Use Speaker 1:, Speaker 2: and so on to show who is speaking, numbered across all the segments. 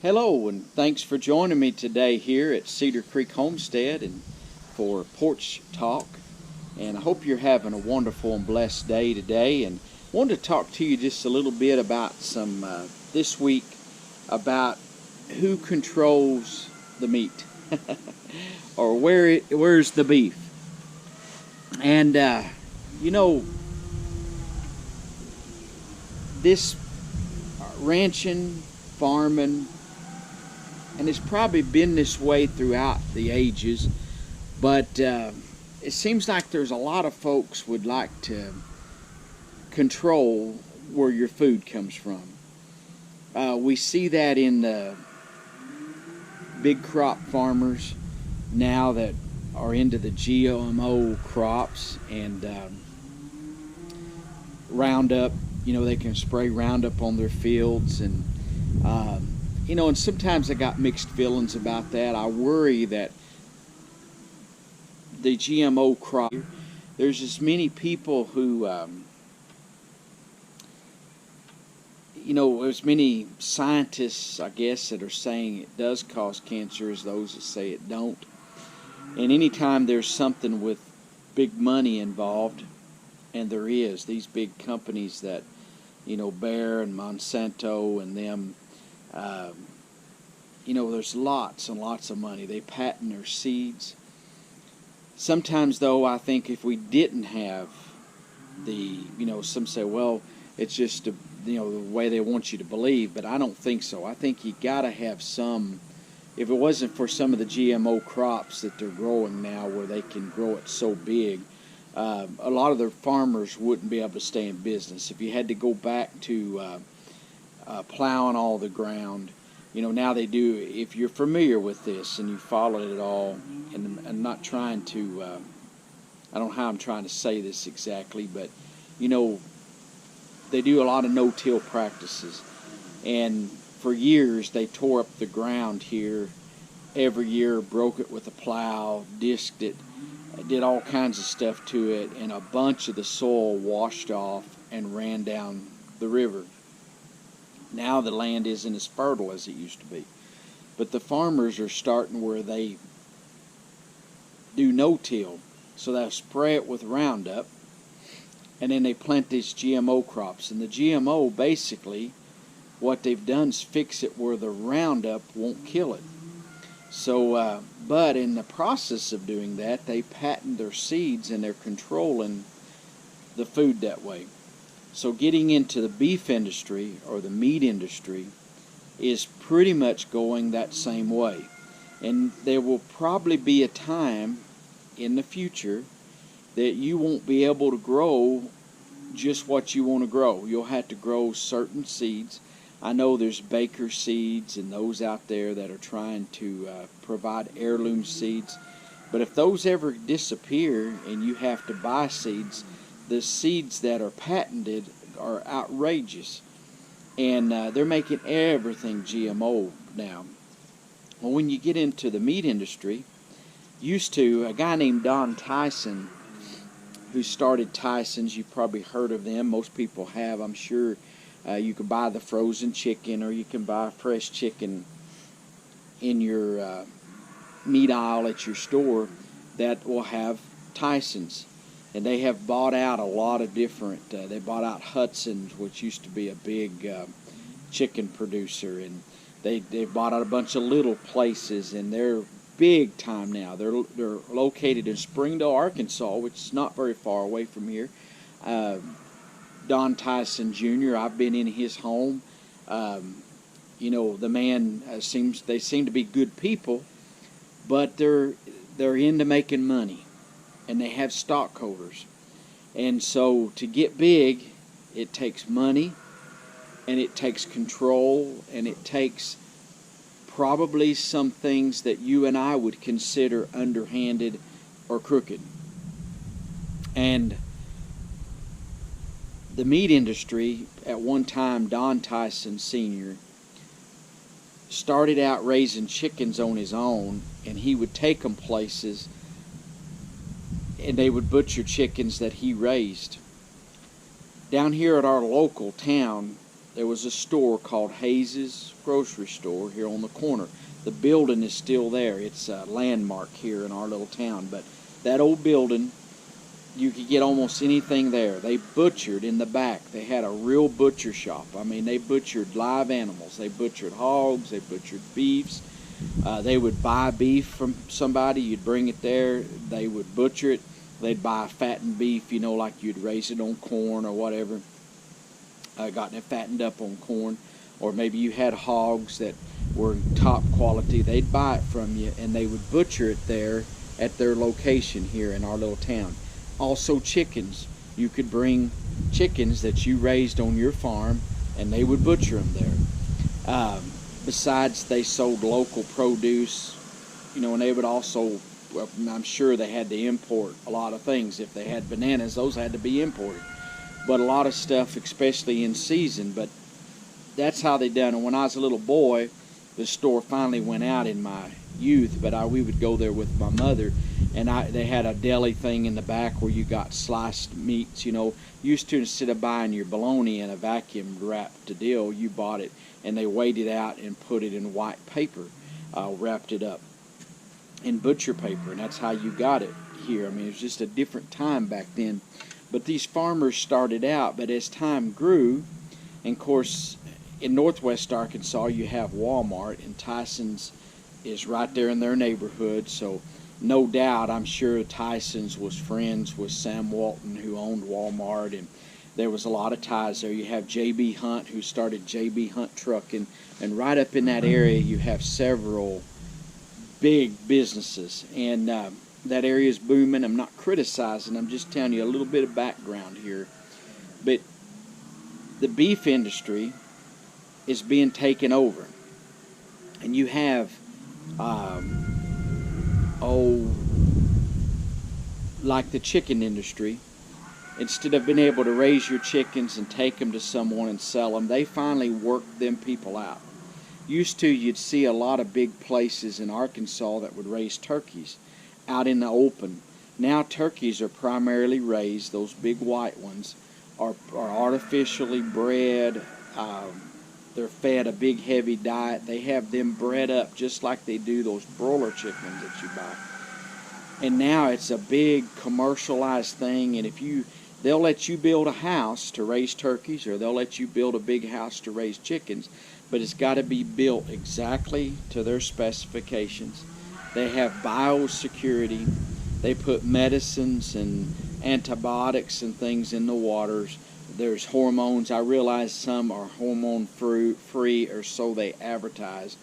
Speaker 1: Hello, and thanks for joining me today here at Cedar Creek Homestead and for Porch Talk. And I hope you're having a wonderful and blessed day today. And I wanted to talk to you just a little bit about this week about who controls the meat or where's the beef. And this ranching, farming, and it's probably been this way throughout the ages, but it seems like there's a lot of folks would like to control where your food comes from. We see that in the big crop farmers now that are into the GMO crops and Roundup. They can spray Roundup on their fields, and and sometimes I got mixed feelings about that. I worry that the GMO crop, there's as many people who, as many scientists, I guess, that are saying it does cause cancer as those that say it don't. And anytime there's something with big money involved, and there is, these big companies that, Bayer and Monsanto and them, there's lots and lots of money. They patent their seeds. Sometimes, though, I think if we didn't have some say, well, it's just, the way they want you to believe, but I don't think so. I think you got to have some, if it wasn't for some of the GMO crops that they're growing now where they can grow it so big, a lot of the farmers wouldn't be able to stay in business. If you had to go back to plowing all the ground, now they do. If you're familiar with this and you followed it all, and I'm not trying to, I don't know how I'm trying to say this exactly, but they do a lot of no-till practices, and for years they tore up the ground here every year, broke it with a plow, disked it, did all kinds of stuff to it, and a bunch of the soil washed off and ran down the river. Now the land isn't as fertile as it used to be. But the farmers are starting where they do no-till. So they'll spray it with Roundup, and then they plant these GMO crops. And the GMO, basically, what they've done is fix it where the Roundup won't kill it. So, but in the process of doing that, they patent their seeds and they're controlling the food that way. So getting into the beef industry or the meat industry is pretty much going that same way. And there will probably be a time in the future that you won't be able to grow just what you want to grow. You'll have to grow certain seeds. I know there's Baker seeds and those out there that are trying to provide heirloom seeds. But if those ever disappear and you have to buy seeds, the seeds that are patented are outrageous. And they're making everything GMO now. Well, when you get into the meat industry, a guy named Don Tyson, who started Tyson's, you've probably heard of them. Most people have, I'm sure. You can buy the frozen chicken, or you can buy fresh chicken in your meat aisle at your store that will have Tyson's. And they have bought out a lot of different, they bought out Hudson's, which used to be a big chicken producer, and they bought out a bunch of little places, and they're big time now. They're located in Springdale, Arkansas, which is not very far away from here. Don Tyson Jr., I've been in his home. The man they seem to be good people, but they're into making money, and they have stockholders. And so to get big, it takes money, and it takes control, and it takes probably some things that you and I would consider underhanded or crooked. And the meat industry, at one time, Don Tyson Sr. started out raising chickens on his own, and he would take them places and they would butcher chickens that he raised. Down here at our local town, there was a store called Hayes's Grocery Store here on the corner. The building is still there. It's a landmark here in our little town. But that old building, you could get almost anything there. They butchered in the back. They had a real butcher shop. I mean, they butchered live animals. They butchered hogs. They butchered beefs. They would buy beef from somebody. You'd bring it there. They would butcher it. They'd buy fattened beef, you know, like you'd raise it on corn or whatever. Gotten it fattened up on corn. Or maybe you had hogs that were top quality. They'd buy it from you, and they would butcher it there at their location here in our little town. Also chickens. You could bring chickens that you raised on your farm, and they would butcher them there. Besides, they sold local produce, you know, and they would also, well, I'm sure they had to import a lot of things. If they had bananas, those had to be imported. But a lot of stuff, especially in season. But that's how they done it. When I was a little boy, the store finally went out in my youth, but we would go there with my mother, and they had a deli thing in the back where you got sliced meats, you know. Used to, instead of buying your bologna in a vacuum wrapped deal, you bought it, and they weighed it out and put it in white paper, wrapped it up in butcher paper, and that's how you got it here. I mean, it was just a different time back then. But these farmers started out, but as time grew, and of course, in northwest Arkansas, you have Walmart, and Tyson's is right there in their neighborhood. So no doubt, I'm sure Tyson's was friends with Sam Walton, who owned Walmart, and there was a lot of ties there. You have J.B. Hunt, who started J.B. Hunt Trucking, and right up in that area, you have several big businesses, and that area is booming. I'm not criticizing, I'm just telling you a little bit of background here. But the beef industry is being taken over, and you have like the chicken industry. Instead of being able to raise your chickens and take them to someone and sell them, they finally worked them people out. Used to, you'd see a lot of big places in Arkansas that would raise turkeys out in the open. Now turkeys are primarily raised, those big white ones are artificially bred. They're fed a big heavy diet. They have them bred up just like they do those broiler chickens that you buy. And now it's a big commercialized thing, and they'll let you build a house to raise turkeys, or they'll let you build a big house to raise chickens, but it's got to be built exactly to their specifications. They have biosecurity. They put medicines and antibiotics and things in the waters. There's hormones. I realize some are hormone free, or so they advertise.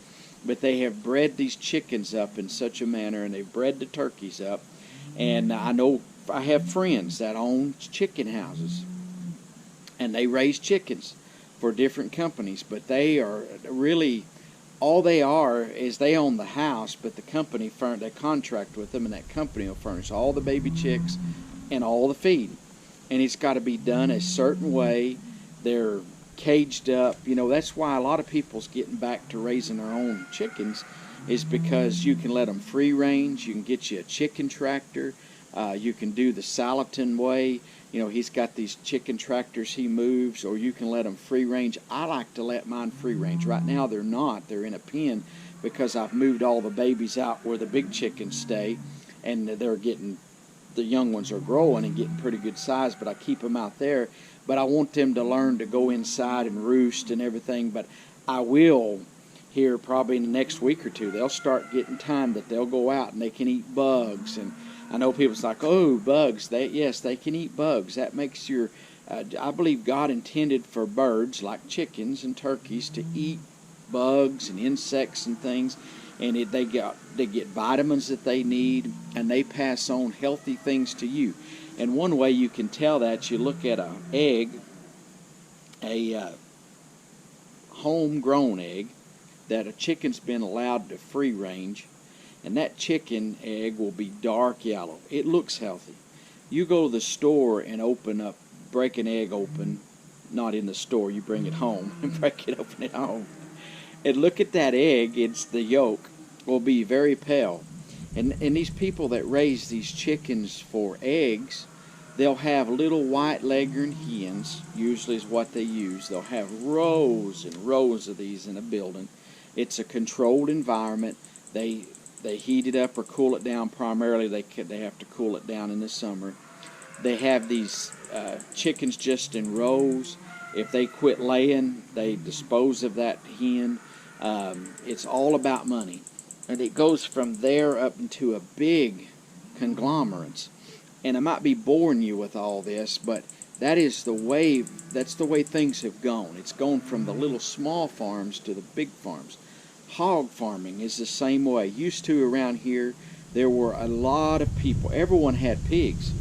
Speaker 1: But they have bred these chickens up in such a manner, and they've bred the turkeys up. And I know I have friends that own chicken houses, and they raise chickens for different companies. But they are really, all they are is they own the house, but the company, they contract with them, and that company will furnish all the baby chicks and all the feed. And it's got to be done a certain way. They're caged up. You know, that's why a lot of people's getting back to raising their own chickens, is because you can let them free range. You can get you a chicken tractor. You can do the Salatin way. You know, he's got these chicken tractors he moves, or you can let them free range. I like to let mine free range. Right now they're not. They're in a pen because I've moved all the babies out where the big chickens stay, and the young ones are growing and getting pretty good size, but I keep them out there. But I want them to learn to go inside and roost and everything. But I will, here probably in the next week or two, they'll start getting time that they'll go out and they can eat bugs. And I know people's like, oh, bugs. Yes, they can eat bugs. That makes I believe God intended for birds like chickens and turkeys to eat bugs and insects and things. And they get vitamins that they need, and they pass on healthy things to you. And one way you can tell that, you look at an egg, a homegrown egg that a chicken's been allowed to free range, and that chicken egg will be dark yellow. It looks healthy. You go to the store and break an egg open, not in the store, you bring it home and break it open at home. And look at that egg, it's the yolk, will be very pale. And these people that raise these chickens for eggs, they'll have little white leghorn hens, usually is what they use. They'll have rows and rows of these in a building. It's a controlled environment. They heat it up or cool it down. Primarily they have to cool it down in the summer. They have these chickens just in rows. If they quit laying, they dispose of that hen. It's all about money. And it goes from there up into a big conglomerate. And I might be boring you with all this, but that's the way things have gone. It's gone from the little small farms to the big farms. Hog farming is the same way. Used to around here, there were a lot of people. Everyone had pigs.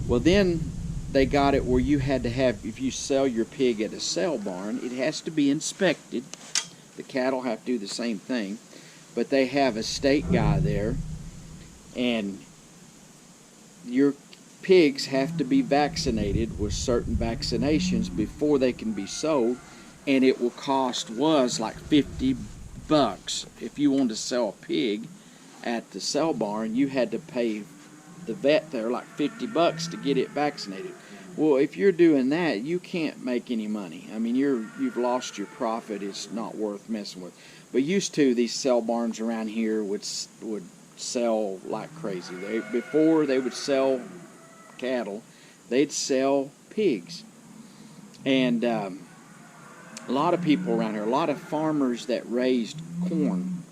Speaker 1: Well, then they got it where you had to have, if you sell your pig at a sale barn, it has to be inspected. The cattle have to do the same thing. But they have a state guy there, and your pigs have to be vaccinated with certain vaccinations before they can be sold, and it will cost like $50. If you wanted to sell a pig at the sale barn, you had to pay the vet there like $50 to get it vaccinated. Well, if you're doing that, you can't make any money. I mean, you've lost your profit. It's not worth messing with. But used to, these sale barns around here would sell like crazy. Before they would sell cattle, they'd sell pigs. And a lot of people around here, a lot of farmers that raised corn,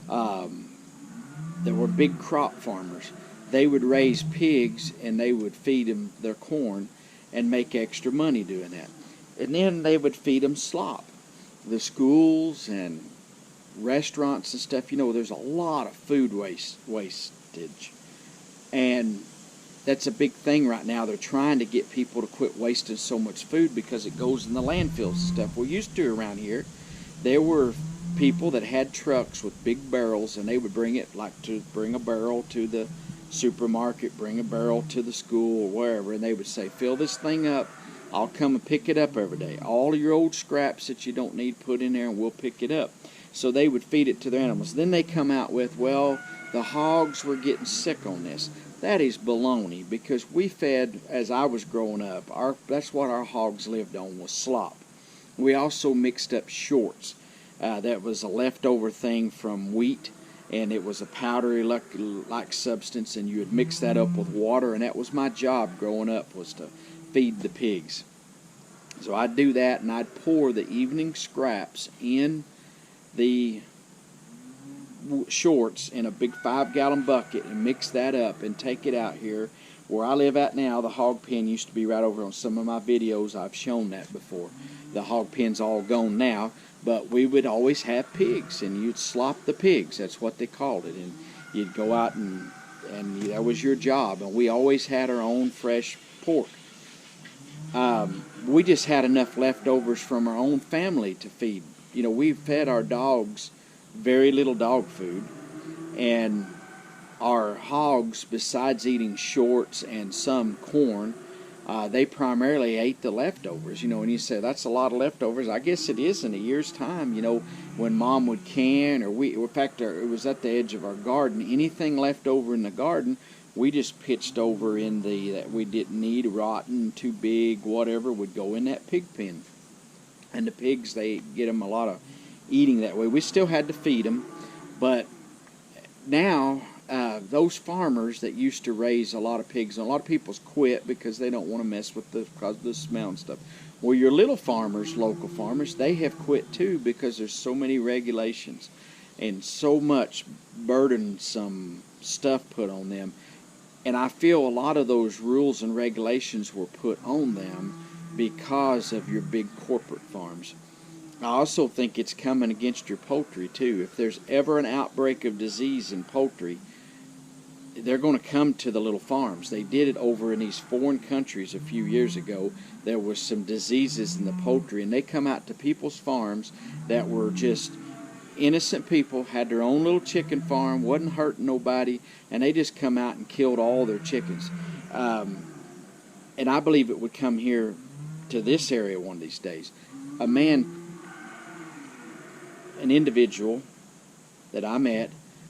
Speaker 1: there were big crop farmers. They would raise pigs and they would feed them their corn and make extra money doing that. And then they would feed them slop. The schools and restaurants and stuff, there's a lot of food wastage. And that's a big thing right now. They're trying to get people to quit wasting so much food because it goes in the landfills and stuff. We're used to around here, there were people that had trucks with big barrels, and they would bring a barrel to the supermarket, bring a barrel to the school or wherever, and they would say, fill this thing up, I'll come and pick it up every day. All of your old scraps that you don't need, put in there and we'll pick it up. So they would feed it to their animals. Then they come out with, well, the hogs were getting sick on this. That is baloney, because we fed, as I was growing up, that's what our hogs lived on, was slop. We also mixed up shorts. That was a leftover thing from wheat, and it was a powdery like substance, and you would mix that up with water, and that was my job growing up, was to feed the pigs. So I'd do that, and I'd pour the evening scraps in the shorts in a big 5-gallon bucket and mix that up and take it out here. Where I live at now, the hog pen used to be right over on some of my videos. I've shown that before. The hog pen's all gone now, but we would always have pigs, and you'd slop the pigs. That's what they called it. And you'd go out and that was your job. And we always had our own fresh pork. We just had enough leftovers from our own family to feed. We fed our dogs very little dog food, and our hogs, besides eating shorts and some corn, they primarily ate the leftovers. And you say, that's a lot of leftovers. I guess it is in a year's time, when Mom would can, or in fact, it was at the edge of our garden. Anything left over in the garden, we just pitched over in that we didn't need, rotten, too big, whatever, would go in that pig pen. And the pigs, they get them a lot of eating that way. We still had to feed them, but now those farmers that used to raise a lot of pigs, and a lot of people's quit because they don't want to mess with because of the smell and stuff. Well, your little farmers, local farmers, they have quit too because there's so many regulations and so much burdensome stuff put on them. And I feel a lot of those rules and regulations were put on them because of your big corporate farms. I also think it's coming against your poultry too. If there's ever an outbreak of disease in poultry, they're going to come to the little farms. They did it over in these foreign countries a few years ago. There was some diseases in the poultry, and they come out to people's farms that were just innocent people, had their own little chicken farm, wasn't hurting nobody, and they just come out and killed all their chickens. And I believe it would come here to this area one of these days. An individual that I met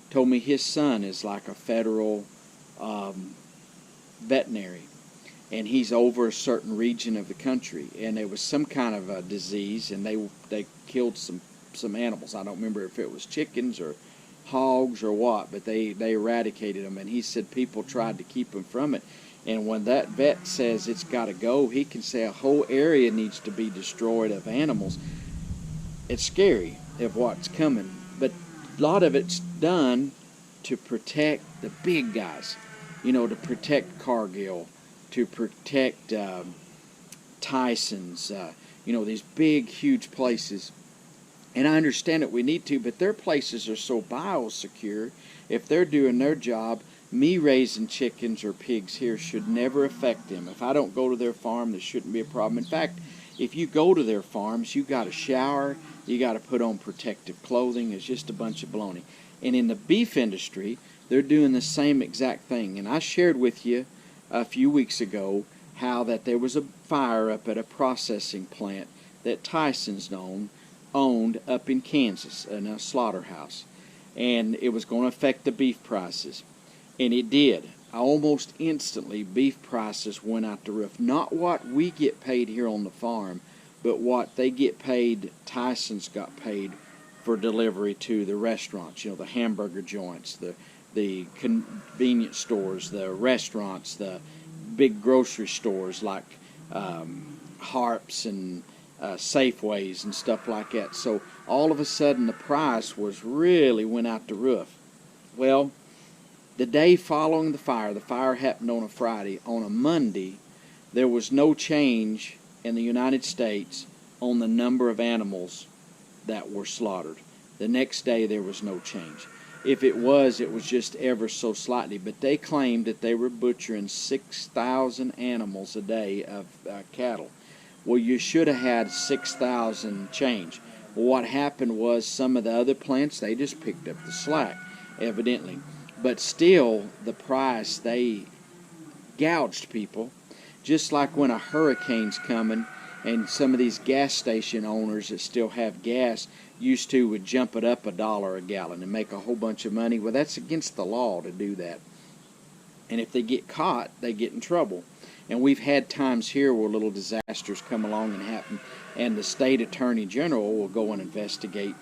Speaker 1: told me his son is like a federal veterinary, and he's over a certain region of the country, and there was some kind of a disease, and they killed some animals. I don't remember if it was chickens or hogs or what, but they eradicated them, and he said people tried to keep them from it. And when that vet says it's got to go, he can say a whole area needs to be destroyed of animals. It's scary of what's coming, but a lot of it's done to protect the big guys, to protect Cargill, to protect Tyson's, these big, huge places. And I understand that we need to, but their places are so biosecure. If they're doing their job, me raising chickens or pigs here should never affect them. If I don't go to their farm, there shouldn't be a problem. In fact, if you go to their farms, you got to shower, you got to put on protective clothing. It's just a bunch of baloney. And in the beef industry, they're doing the same exact thing. And I shared with you a few weeks ago how that there was a fire up at a processing plant that Tyson's owned up in Kansas, in a slaughterhouse. And it was going to affect the beef prices. And it did. Almost instantly, beef prices went out the roof. Not what we get paid here on the farm, but what they get paid, Tyson's got paid for delivery to the restaurants, the hamburger joints, the convenience stores, the restaurants, the big grocery stores like Harps and Safeways and stuff like that. So all of a sudden the price really went out the roof. Well, the day following the fire happened on a Friday. On a Monday, there was no change in the United States on the number of animals that were slaughtered. The next day, there was no change. If it was just ever so slightly. But they claimed that they were butchering 6,000 animals a day of cattle. Well, you should have had 6,000 change. Well, what happened was some of the other plants, they just picked up the slack, evidently. But still, the price, they gouged people. Just like when a hurricane's coming, and some of these gas station owners that still have gas would jump it up $1 a gallon and make a whole bunch of money. Well, that's against the law to do that. And if they get caught, they get in trouble. And we've had times here where little disasters come along and happen, and the state attorney general will go and investigate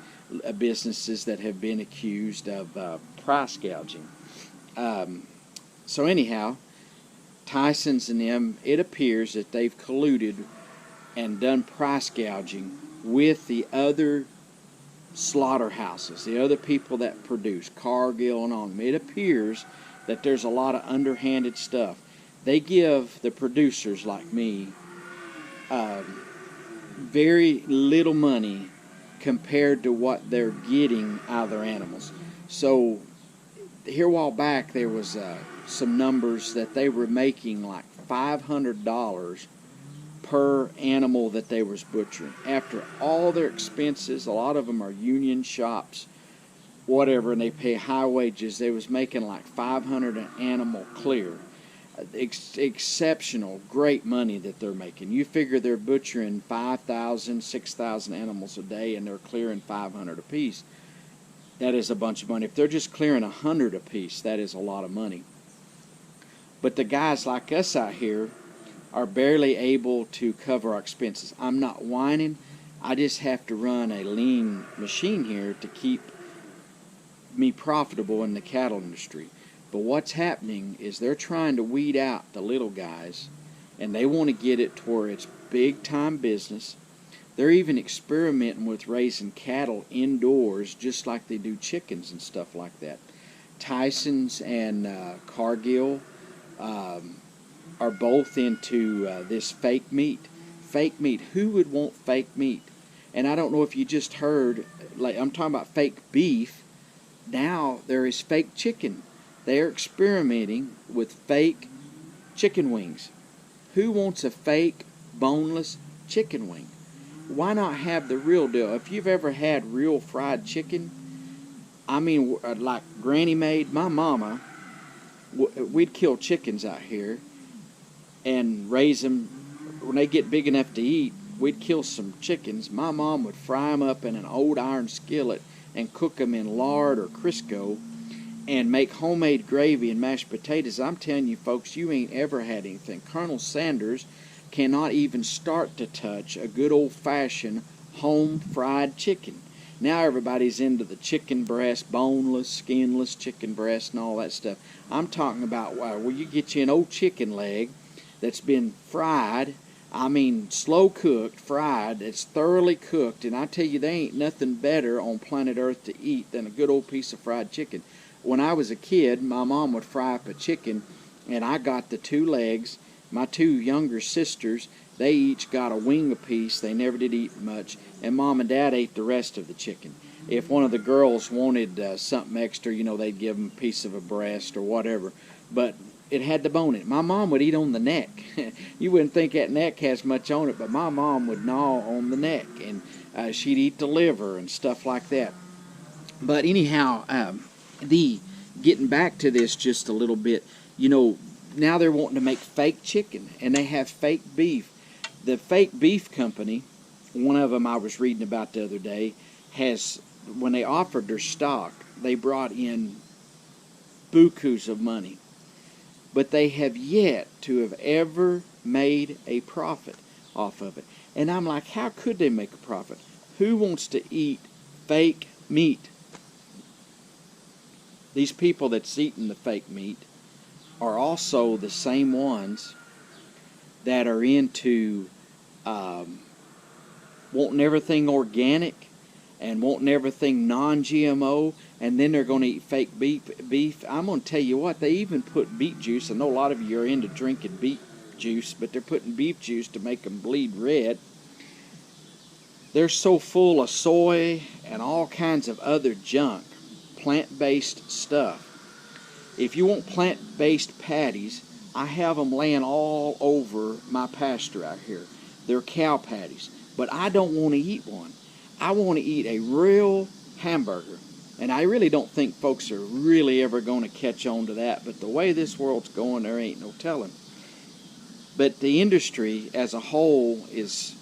Speaker 1: businesses that have been accused of price gouging. So anyhow, Tyson's and them, it appears that they've colluded and done price gouging with the other slaughterhouses, the other people that produce, Cargill and on them. It appears that there's a lot of underhanded stuff. They give the producers like me very little money compared to what they're getting out of their animals. So here a while back there was some numbers that they were making like $500 per animal that they was butchering. After all their expenses, a lot of them are union shops, whatever, and they pay high wages. They was making like $500 an animal clear. Exceptional, great money that they're making. You figure they're butchering 5,000, 6,000 animals a day, and they're clearing $500 a piece. That is a bunch of money. If they're just clearing 100 a piece, that is a lot of money. But the guys like us out here are barely able to cover our expenses. I'm not whining. I just have to run a lean machine here to keep me profitable in the cattle industry. But what's happening is they're trying to weed out the little guys, and they want to get it to where it's big-time business. They're even experimenting with raising cattle indoors just like they do chickens and stuff like that. Tyson's and Cargill are both into this fake meat. Fake meat. Who would want fake meat? And I don't know if you just heard, like I'm talking about fake beef. Now there is fake chicken. They're experimenting with fake chicken wings. Who wants a fake, boneless chicken wing? Why not have the real deal? If you've ever had real fried chicken, I mean, like Granny made, my mama, we'd kill chickens out here and raise them. When they get big enough to eat, we'd kill some chickens. My mom would fry them up in an old iron skillet and cook them in lard or Crisco. and make homemade gravy and mashed potatoes, I'm telling you folks, you ain't ever had anything. Colonel Sanders cannot even start to touch a good old-fashioned home fried chicken. Now everybody's into the chicken breast, boneless, skinless chicken breast and all that stuff. I'm talking about where you get you an old chicken leg that's been fried, I mean slow cooked, fried, it's thoroughly cooked, and I tell you, there ain't nothing better on planet Earth to eat than a good old piece of fried chicken. When I was a kid, my mom would fry up a chicken, and I got the 2 legs. My 2 younger sisters, they each got a wing apiece. They never did eat much, and Mom and Dad ate the rest of the chicken. If one of the girls wanted something extra, you know, they'd give them a piece of a breast or whatever, but it had the bone in it. My mom would eat on the neck. You wouldn't think that neck has much on it, but my mom would gnaw on the neck, and she'd eat the liver and stuff like that. But anyhow, getting back to this just a little bit, you know, now they're wanting to make fake chicken, and they have fake beef. The fake beef company, one of them I was reading about the other day, has, when they offered their stock, they brought in bukus of money. But they have yet to have ever made a profit off of it. And I'm like, how could they make a profit? Who wants to eat fake meat? These people that's eating the fake meat are also the same ones that are into wanting everything organic and wanting everything non-GMO, and then they're going to eat fake beef. I'm going to tell you what, they even put beet juice. I know a lot of you are into drinking beet juice, but they're putting beef juice to make them bleed red. They're so full of soy and all kinds of other junk, plant-based stuff. If you want plant-based patties, I have them laying all over my pasture out here. They're cow patties, but I don't want to eat one. I want to eat a real hamburger, and I really don't think folks are really ever going to catch on to that, but the way this world's going, there ain't no telling. But the industry as a whole is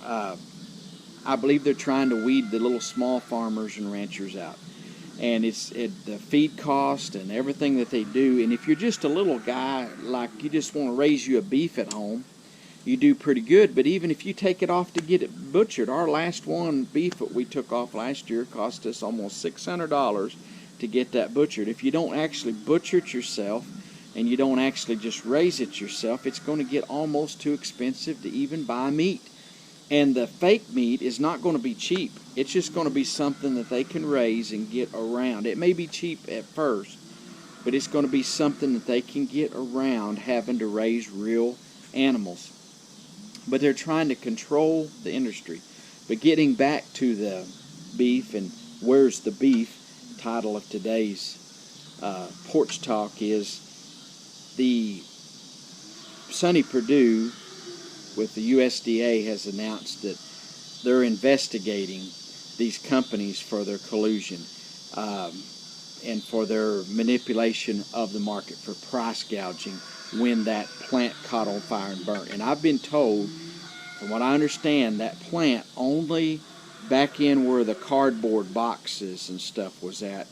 Speaker 1: I believe they're trying to weed the little small farmers and ranchers out. And the feed cost and everything that they do. And if you're just a little guy, like you just want to raise you a beef at home, you do pretty good. But even if you take it off to get it butchered, our last one beef that we took off last year cost us almost $600 to get that butchered. If you don't actually butcher it yourself and you don't actually just raise it yourself, it's going to get almost too expensive to even buy meat. And the fake meat is not going to be cheap. It's just going to be something that they can raise and get around. It may be cheap at first, but it's going to be something that they can get around having to raise real animals. But they're trying to control the industry. But getting back to the beef and where's the beef, title of today's Porch Talk is the Sonny Perdue with the USDA has announced that they're investigating these companies for their collusion and for their manipulation of the market for price gouging when that plant caught on fire and burnt. And I've been told, from what I understand, that plant only back in where the cardboard boxes and stuff was at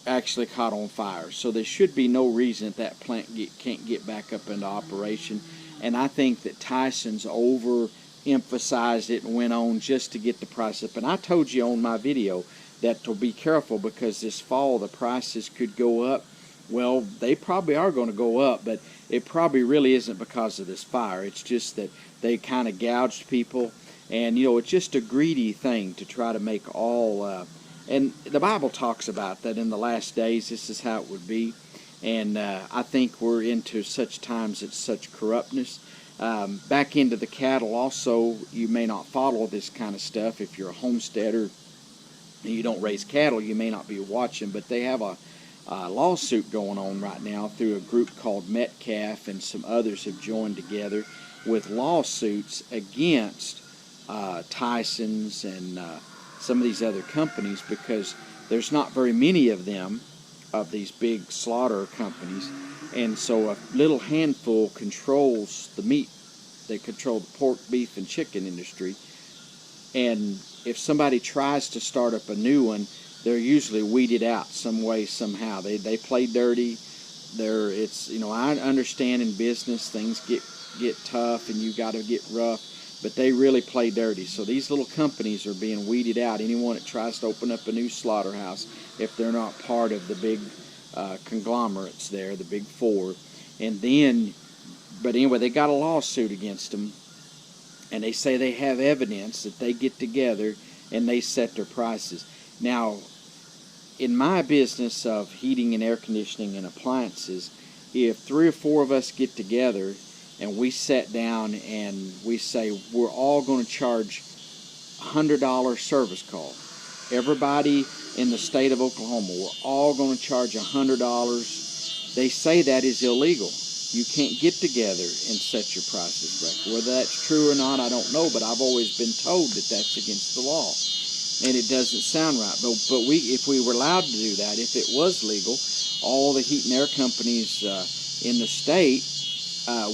Speaker 1: actually caught on fire. So there should be no reason that plant can't get back up into operation. And I think that Tyson's overemphasized it and went on just to get the price up. And I told you on my video that to be careful because this fall the prices could go up. Well, they probably are going to go up, but it probably really isn't because of this fire. It's just that they kind of gouged people. And, you know, it's just a greedy thing to try to make all... and the Bible talks about that in the last days, this is how it would be. And I think we're into such times, it's such corruptness. Back into the cattle also, you may not follow this kind of stuff. If you're a homesteader and you don't raise cattle, you may not be watching. But they have a lawsuit going on right now through a group called Metcalf, and some others have joined together with lawsuits against Tyson's and some of these other companies because there's not very many of them, of these big slaughter companies, and so a little handful controls the meat. They control the pork, beef, and chicken industry. And if somebody tries to start up a new one, they're usually weeded out some way, somehow. They play dirty. I understand in business things get tough and you got to get rough, but they really play dirty. So these little companies are being weeded out. Anyone that tries to open up a new slaughterhouse, if they're not part of the big conglomerates there, the big four, but anyway, they got a lawsuit against them, and they say they have evidence that they get together and they set their prices. Now, in my business of heating and air conditioning and appliances, if 3 or 4 of us get together and we sit down and we say we're all going to charge $100 service call, everybody in the state of Oklahoma, we're all going to charge $100, they say that is illegal. You can't get together and set your prices back. Whether that's true or not, I don't know, but I've always been told that that's against the law. And it doesn't sound right. But if we were allowed to do that, if it was legal, all the heat and air companies in the state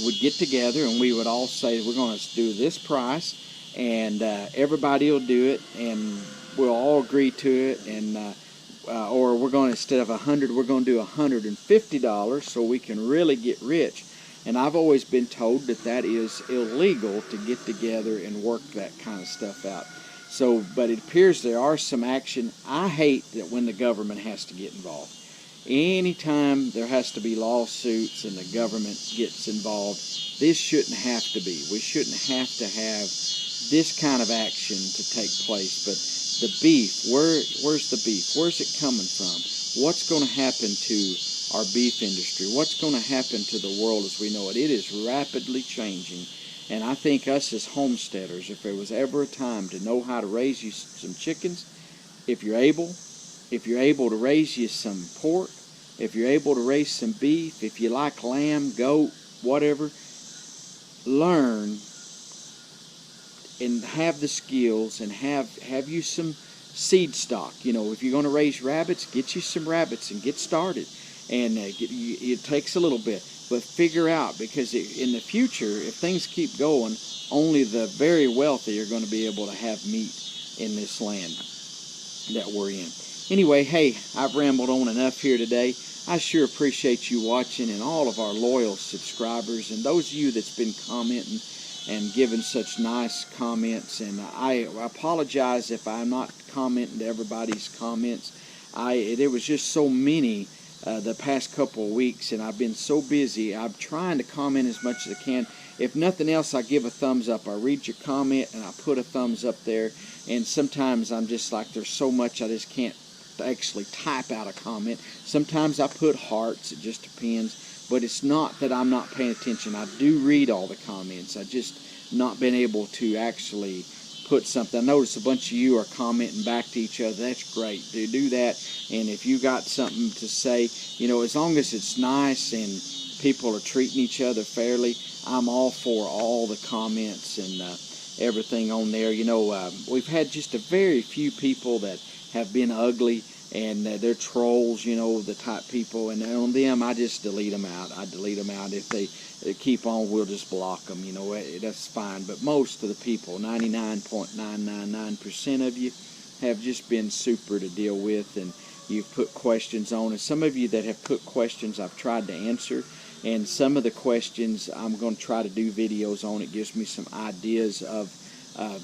Speaker 1: would get together and we would all say, we're going to do this price, and everybody will do it, and we'll all agree to it, and or we're going to, instead of $100, we're going to do $150 so we can really get rich. And I've always been told that that is illegal to get together and work that kind of stuff out. So, but it appears there are some action. I hate that when the government has to get involved. Anytime there has to be lawsuits and the government gets involved, this shouldn't have to be. We shouldn't have to have this kind of action to take place. But the beef, where's the beef? Where's it coming from? What's going to happen to our beef industry? What's going to happen to the world as we know it? It is rapidly changing. And I think us as homesteaders, if there was ever a time to know how to raise you some chickens, if you're able to raise you some pork, if you're able to raise some beef, if you like lamb, goat, whatever, learn and have the skills and have you some seed stock. If you're going to raise rabbits, get you some rabbits and get started. And it takes a little bit. But figure out, because in the future, if things keep going, only the very wealthy are going to be able to have meat in this land that we're in. Anyway, hey, I've rambled on enough here today. I sure appreciate you watching and all of our loyal subscribers and those of you that's been commenting and giving such nice comments. And I apologize if I'm not commenting to everybody's comments. There was just so many the past couple of weeks, and I've been so busy. I'm trying to comment as much as I can. If nothing else, I give a thumbs up. I read your comment and I put a thumbs up there. And sometimes I'm just like, there's so much I just can't actually type out a comment. Sometimes I put hearts. It just depends. But it's not that I'm not paying attention. I do read all the comments. I just not been able to actually put something. I notice a bunch of you are commenting back to each other. That's great. Do that. And if you got something to say, as long as it's nice and people are treating each other fairly, I'm all for all the comments and everything on there. We've had just a very few people that have been ugly, and they're trolls, the type people, and on them I just delete them out. I delete them out. If they keep on, we'll just block them, that's fine. But most of the people, 99.999% of you, have just been super to deal with, and you've put questions on. And some of you that have put questions, I've tried to answer, and some of the questions I'm going to try to do videos on. It gives me some ideas of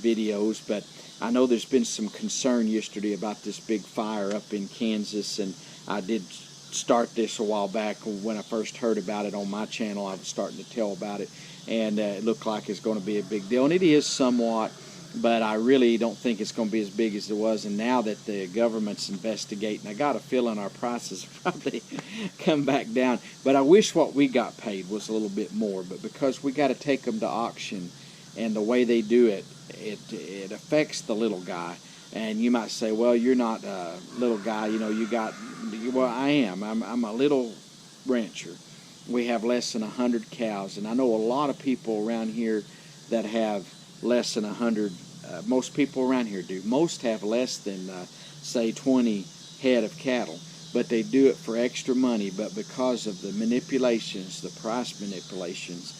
Speaker 1: videos, but I know there's been some concern yesterday about this big fire up in Kansas, and I did start this a while back. When I first heard about it on my channel, I was starting to tell about it, and it looked like it's going to be a big deal, and it is somewhat, but I really don't think it's going to be as big as it was. And now that the government's investigating, I got a feeling our prices probably come back down. But I wish what we got paid was a little bit more, but because we got to take them to auction, and the way they do it, it affects the little guy. And you might say, well, you're not a little guy, well, I am. I'm a little rancher. We have less than 100 cows, and I know a lot of people around here that have less than 100. Most people around here do. Most have less than, say, 20 head of cattle, but they do it for extra money. But because of the manipulations, the price manipulations,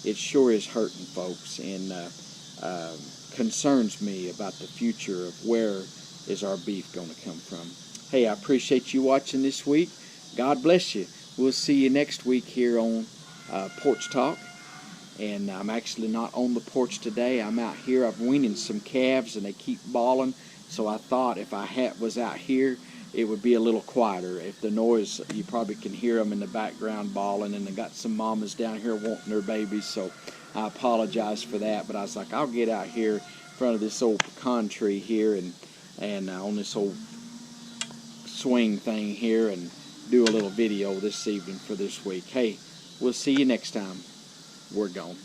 Speaker 1: it sure is hurting folks, and concerns me about the future of where is our beef going to come from. Hey, I appreciate you watching this week. God bless you. We'll see you next week here on Porch Talk. And I'm actually not on the porch today. I'm out here. I'm weaning some calves and they keep bawling. So I thought if I was out here, it would be a little quieter. If the noise, you probably can hear them in the background bawling, and they got some mamas down here wanting their babies. So I apologize for that. But I was like, I'll get out here in front of this old pecan tree here and on this old swing thing here and do a little video this evening for this week. Hey, we'll see you next time. We're gone.